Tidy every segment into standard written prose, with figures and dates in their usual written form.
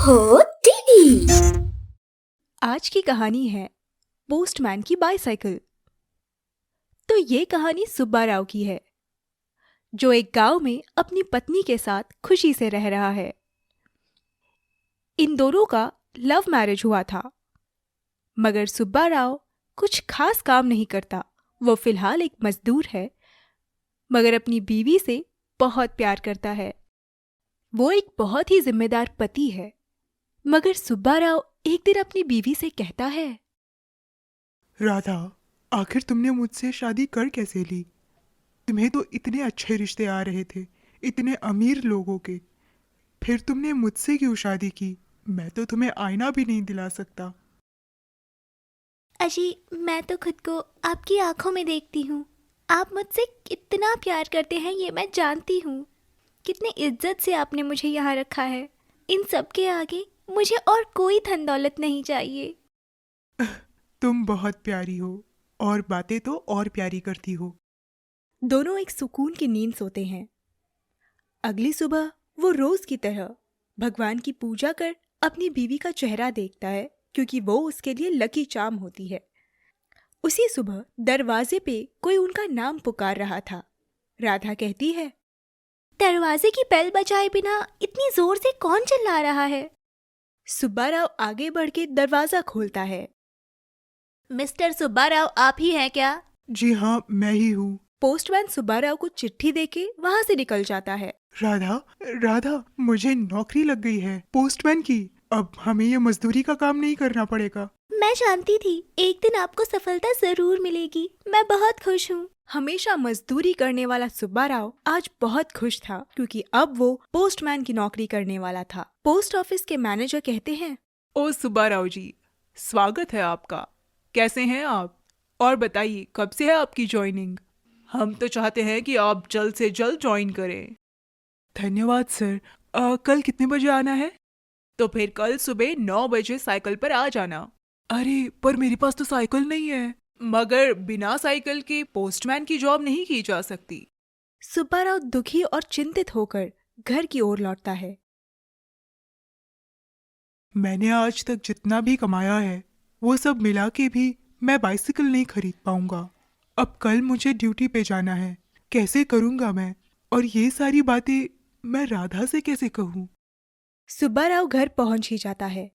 ओहो दीदी। आज की कहानी है पोस्टमैन की बाइसाइकिल। तो ये कहानी सुब्बा राव की है, जो एक गांव में अपनी पत्नी के साथ खुशी से रह रहा है। इन दोनों का लव मैरिज हुआ था, मगर सुब्बा राव कुछ खास काम नहीं करता। वो फिलहाल एक मजदूर है, मगर अपनी बीवी से बहुत प्यार करता है। वो एक बहुत ही जिम्मेदार पति है। मगर सुब्बा राव एक दिन अपनी बीवी से कहता है, राधा, आखिर तुमने मुझसे शादी कर कैसे ली? तुम्हें तो इतने अच्छे रिश्ते आ रहे थे, इतने अमीर लोगों के। फिर तुमने मुझसे क्यों शादी की? मैं तो तुम्हें आईना भी नहीं दिला सकता। अजी, मैं तो खुद को आपकी आंखों में देखती हूँ। आप मुझसे कितना प्यार करते हैं ये मैं जानती हूँ। कितनी इज्जत से आपने मुझे यहाँ रखा है। इन सब के आगे मुझे और कोई धन दौलत नहीं चाहिए। तुम बहुत प्यारी हो और बातें तो और प्यारी करती हो। दोनों एक सुकून की नींद सोते हैं। अगली सुबह वो रोज की तरह भगवान की पूजा कर अपनी बीवी का चेहरा देखता है, क्योंकि वो उसके लिए लकी चार्म होती है। उसी सुबह दरवाजे पे कोई उनका नाम पुकार रहा था। राधा कहती है, दरवाजे की बेल बजाए बिना इतनी जोर से कौन चिल्ला रहा है? सुब्बा राव आगे बढ़ के दरवाजा खोलता है। मिस्टर सुब्बा राव, आप ही हैं क्या? जी हाँ, मैं ही हूँ। पोस्टमैन सुब्बा राव को चिट्ठी देके वहां से निकल जाता है। राधा, राधा, मुझे नौकरी लग गई है पोस्टमैन की। अब हमें ये मजदूरी का काम नहीं करना पड़ेगा। मैं जानती थी एक दिन आपको सफलता जरूर मिलेगी। मैं बहुत खुश हूँ। हमेशा मजदूरी करने वाला सुब्बा राव आज बहुत खुश था, क्योंकि अब वो पोस्टमैन की नौकरी करने वाला था। पोस्ट ऑफिस के मैनेजर कहते हैं, ओ सुब्बा राव जी, स्वागत है आपका। कैसे हैं आप? और बताइए, कब से है आपकी ज्वाइनिंग? हम तो चाहते हैं कि आप जल्द से जल्द ज्वाइन करें। धन्यवाद सर। कल कितने बजे आना है? तो फिर कल सुबह 9 बजे साइकिल पर आ जाना। अरे, पर मेरे पास तो साइकिल नहीं है। मगर बिना साइकिल के पोस्टमैन की जॉब नहीं की जा सकती। सुब्बा राव दुखी और चिंतित होकर घर की ओर लौटता है। मैंने आज तक जितना भी कमाया है वो सब मिला के भी मैं बाइसिकल नहीं खरीद पाऊंगा। अब कल मुझे ड्यूटी पे जाना है। कैसे करूंगा मैं? और ये सारी बातें मैं राधा से कैसे कहूँ? सुब्बा राव घर पहुंच ही जाता है।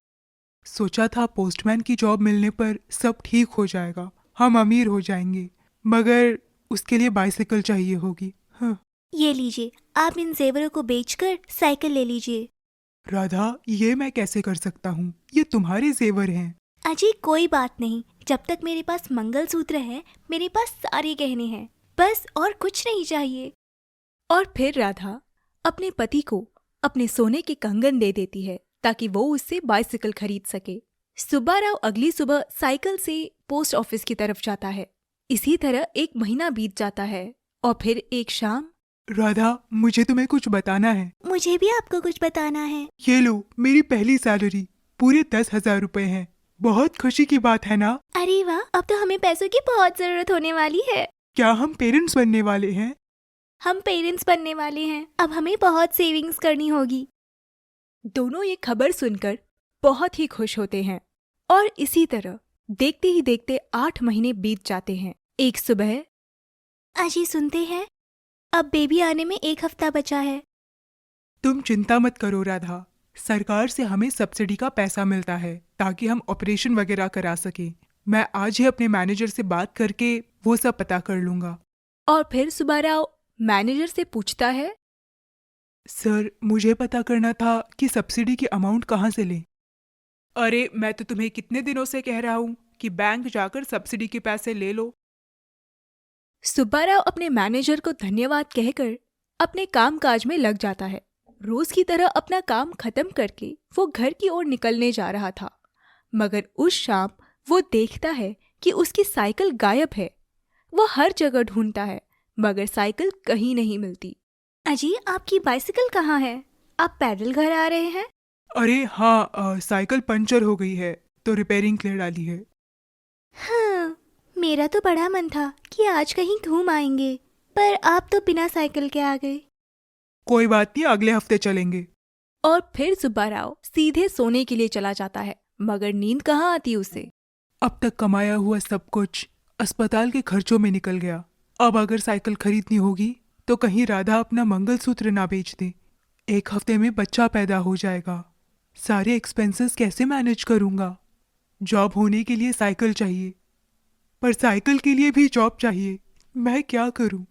सोचा था पोस्टमैन की जॉब मिलने पर सब ठीक हो जाएगा, हम अमीर हो जाएंगे। मगर उसके लिए बाइसिकल चाहिए होगी। हाँ। ये लीजिए, आप इन जेवरों को बेचकर साइकिल ले लीजिए। राधा, ये मैं कैसे कर सकता हूँ? ये तुम्हारे जेवर हैं। अजी, कोई बात नहीं। जब तक मेरे पास मंगलसूत्र है, मेरे पास सारे गहने हैं। बस और कुछ नहीं चाहिए। और फिर राधा अपने पति को अपने सोने के कंगन दे देती है, ताकि वो उससे बाइसिकल खरीद सके। सुब्बा राव अगली सुबह साइकिल से पोस्ट ऑफिस की तरफ जाता है। इसी तरह एक महीना बीत जाता है और फिर एक शाम। राधा, मुझे तुम्हें कुछ बताना है। मुझे भी आपको कुछ बताना है। ये लो, मेरी पहली सैलरी पूरे 10,000 रुपए हैं। बहुत खुशी की बात है ना? अरे वाह, अब तो हमें पैसों की बहुत जरूरत होने वाली है। क्या हम पेरेंट्स बनने वाले हैं? हम पेरेंट्स बनने वाले हैं। अब हमें बहुत सेविंग्स करनी होगी। दोनों ये खबर सुनकर बहुत ही खुश होते हैं और इसी तरह देखते ही देखते 8 महीने बीत जाते हैं। एक सुबह, अजी सुनते हैं, अब बेबी आने में 1 हफ्ता बचा है। तुम चिंता मत करो राधा, सरकार से हमें सब्सिडी का पैसा मिलता है ताकि हम ऑपरेशन वगैरह करा सकें। मैं आज ही अपने मैनेजर से बात करके वो सब पता कर लूंगा। और फिर सुब्बा राव मैनेजर से पूछता है, सर, मुझे पता करना था कि सब्सिडी की अमाउंट कहाँ से लें। अरे, मैं तो तुम्हें कितने दिनों से कह रहा हूँ कि बैंक जाकर सब्सिडी के पैसे ले लो। सुब्बा राव अपने मैनेजर को धन्यवाद कहकर अपने काम काज में लग जाता है। रोज की तरह अपना काम खत्म करके वो घर की ओर निकलने जा रहा था, मगर उस शाम वो देखता है कि उसकी साइकिल गायब है। वो हर जगह ढूंढता है, मगर साइकिल कहीं नहीं मिलती। अजी, आपकी बाइसिकल कहाँ है? आप पैदल घर आ रहे हैं? अरे हाँ, साइकिल पंचर हो गई है तो रिपेयरिंग के लिए डाली है। हाँ, मेरा तो बड़ा मन था कि आज कहीं घूम आएंगे, पर आप तो बिना साइकिल के आ गए। कोई बात नहीं, अगले हफ्ते चलेंगे। और फिर सुब्बाराव सीधे सोने के लिए चला जाता है, मगर नींद कहाँ आती उसे। अब तक कमाया हुआ सब कुछ अस्पताल के खर्चों में निकल गया। अब अगर साइकिल खरीदनी होगी तो कहीं राधा अपना मंगलसूत्र ना बेच दे। 1 हफ्ते में बच्चा पैदा हो जाएगा। सारे एक्सपेंसेस कैसे मैनेज करूंगा? जॉब होने के लिए साइकिल चाहिए, पर साइकिल के लिए भी जॉब चाहिए। मैं क्या करूं?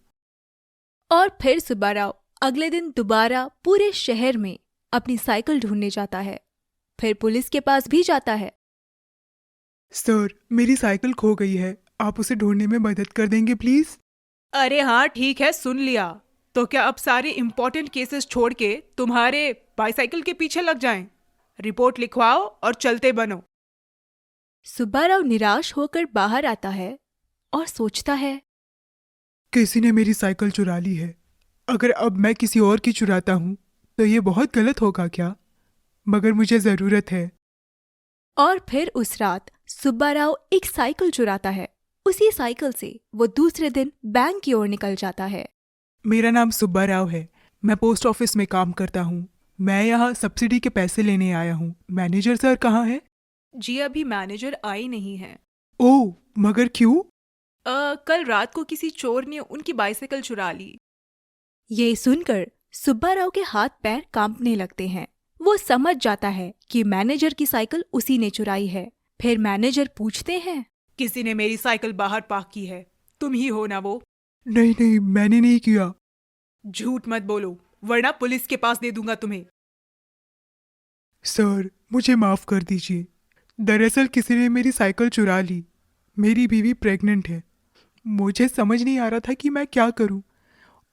और फिर सुब्बाराव अगले दिन दोबारा पूरे शहर में अपनी साइकिल ढूंढने जाता है। फिर पुलिस के पास भी जाता है। सर, मेरी साइकिल खो गई है, आप उसे ढूंढने में मदद कर देंगे प्लीज? अरे हाँ ठीक है, सुन लिया। तो क्या अब सारे इम्पोर्टेंट केसेस छोड़ के तुम्हारे बाईसाइकिल के पीछे लग जाएं? रिपोर्ट लिखवाओ और चलते बनो। सुब्बाराव निराश होकर बाहर आता है और सोचता है, किसी ने मेरी साइकिल चुरा ली है। अगर अब मैं किसी और की चुराता हूं तो ये बहुत गलत होगा क्या? मगर मुझे जरूरत है। और फिर उस रात सुब्बाराव एक साइकिल चुराता है। उसी साइकिल से वो दूसरे दिन बैंक की ओर निकल जाता है। मेरा नाम सुब्बा राव है। मैं पोस्ट ऑफिस में काम करता हूँ। मैं यहाँ सब्सिडी के पैसे लेने आया हूँ। मैनेजर सर कहाँ है? जी अभी मैनेजर आई नहीं है। ओह, मगर क्यों? कल रात को किसी चोर ने उनकी बाईसाइकिल चुरा ली। ये सुनकर सुब्बाराव के हाथ पैर कांपने लगते हैं। वो समझ जाता है कि मैनेजर की साइकिल उसी ने चुराई है। फिर मैनेजर पूछते हैं, किसी ने मेरी साइकिल बाहर पार्क की है। तुम ही हो ना वो? नहीं नहीं, मैंने नहीं किया। झूठ मत बोलो वरना पुलिस के पास दे दूंगा तुम्हें। सर, मुझे माफ कर दीजिए। दरअसल किसी ने मेरी साइकिल चुरा ली। मेरी बीवी प्रेग्नेंट है। मुझे समझ नहीं आ रहा था कि मैं क्या करूं,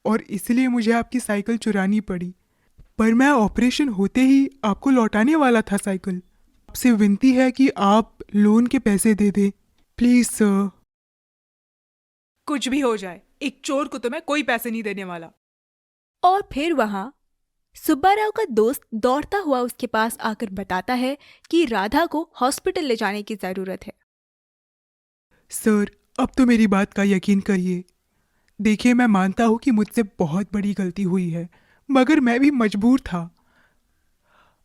और इसलिए मुझे आपकी साइकिल चुरानी पड़ी। पर मैं ऑपरेशन होते ही आपको लौटाने वाला था साइकिल। आपसे विनती है कि आप लोन के पैसे दे दें प्लीज सर। कुछ भी हो जाए, एक चोर को तो मैं कोई पैसे नहीं देने वाला। और फिर वहां सुब्बाराव का दोस्त दौड़ता हुआ उसके पास आकर बताता है कि राधा को हॉस्पिटल ले जाने की जरूरत है। सर, अब तो मेरी बात का यकीन करिए। देखिए, मैं मानता हूँ कि मुझसे बहुत बड़ी गलती हुई है, मगर मैं भी मजबूर था।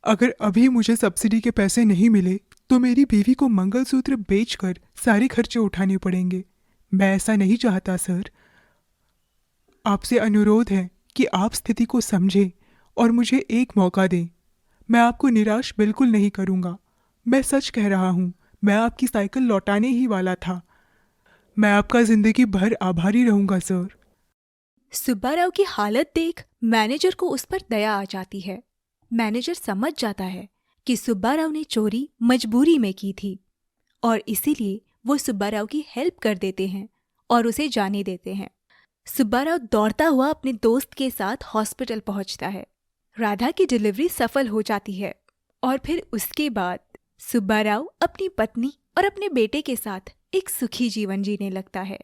अगर अभी मुझे सब्सिडी के पैसे नहीं मिले तो मेरी बीवी को मंगलसूत्र बेचकर सारे खर्चे उठाने पड़ेंगे। मैं ऐसा नहीं चाहता सर। आपसे अनुरोध है कि आप स्थिति को समझें और मुझे एक मौका दें। मैं आपको निराश बिल्कुल नहीं करूँगा। मैं सच कह रहा हूँ, मैं आपकी साइकिल लौटाने ही वाला था। मैं आपका जिंदगी भर आभारी रहूँगा सर। सुब्बाराव की हालत देख मैनेजर को उस पर दया आ जाती है। मैनेजर समझ जाता है कि सुब्बाराव ने चोरी मजबूरी में की थी और इसीलिए वो सुब्बाराव की हेल्प कर देते हैं और उसे जाने देते हैं। सुब्बाराव दौड़ता हुआ अपने दोस्त के साथ हॉस्पिटल पहुंचता है। राधा की डिलीवरी सफल हो जाती है और फिर उसके बाद सुब्बाराव अपनी पत्नी और अपने बेटे के साथ एक सुखी जीवन जीने लगता है।